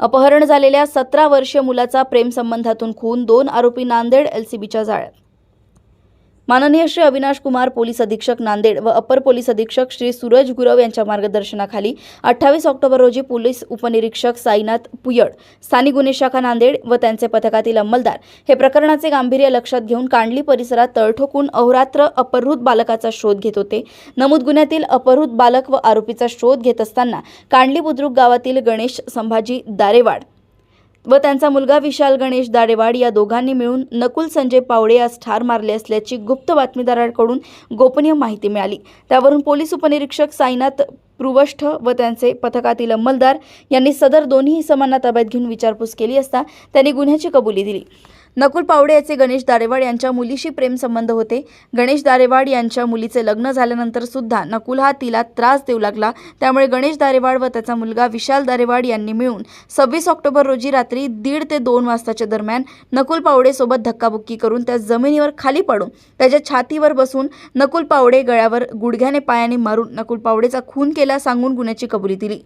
अपहरण झालेल्या 17 वर्षीय मुलाचा प्रेमसंबंधातून खून, 2 आरोपी नांदेड एलसीबीच्या जाळ्यात। माननीय श्री अविनाश कुमार पोलीस अधीक्षक नांदेड व अपर पोलीस अधीक्षक श्री सूरज गुरव यांच्या मार्गदर्शनाखाली 28 ऑक्टोबर रोजी पोलीस उपनिरीक्षक साईनाथ पुयड, स्थानिक गुन्हे शाखा नांदेड व त्यांचे पथकातील अंमलदार हे प्रकरणाचे गांभीर्य लक्षात घेऊन कांडली परिसरात तळ ठोकून अहोरात्र अपहृत बालकाचा शोध घेत होते। नमूद गुन्ह्यातील अपहृत बालक व आरोपीचा शोध घेत असताना कांडली बुद्रुक गावातील गणेश संभाजी दारेवाड व त्यांचा मुलगा विशाल गणेश दारेवाड या दोघांनी मिळून नकुल संजय पावडे यास ठार मारले असल्याची गुप्त बातमीदारांकडून गोपनीय माहिती मिळाली। त्यावरून पोलीस उपनिरीक्षक साईनाथ पृष्ठ व त्यांचे पथकातील अंमलदार यांनी सदर दोन्ही इसमांना ताब्यात घेऊन विचारपूस केली असता त्यांनी गुन्ह्याची कबुली दिली। नकुल पावडे याचे गणेश दारेवाड यांच्या मुलीशी प्रेमसंबंध होते। गणेश दारेवाड यांच्या मुलीचे लग्न झाल्यानंतर सुद्धा नकुल हा तिला त्रास देऊ लागला। त्यामुळे गणेश दारेवाड व त्याचा मुलगा विशाल दारेवाड यांनी मिळून 26 ऑक्टोबर रोजी रात्री 1:30 ते 2 वाजताच्या दरम्यान नकुल पावडे सोबत धक्काबुक्की करून त्या जमिनीवर खाली पाडून त्याच्या छातीवर बसून नकुल पावडे गळ्यावर गुडघ्याने पायाने मारून नकुल पावडेचा खून केला सांगून गुन्ह्याची कबुली दिली।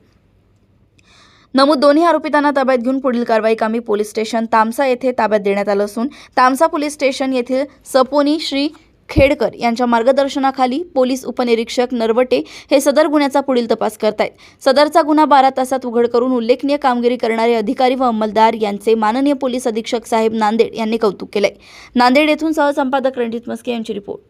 नमूद दोन्ही आरोपितांना ताब्यात घेऊन पुढील कारवाई कामी पोलीस स्टेशन तामसा येथे ताब्यात देण्यात आलं असून तामसा पोलीस स्टेशन येथील सपोनी श्री खेडकर यांच्या मार्गदर्शनाखाली पोलीस उपनिरीक्षक नरवटे हे सदर गुन्ह्याचा पुढील तपास करतायत। सदरचा गुन्हा 12 तासात उघड करून उल्लेखनीय कामगिरी करणारे अधिकारी व अंमलदार यांचे माननीय पोलीस अधीक्षक साहेब नांदेड यांनी कौतुक केले। नांदेड येथून सहसंपादक रणजित मस्के यांची रिपोर्ट।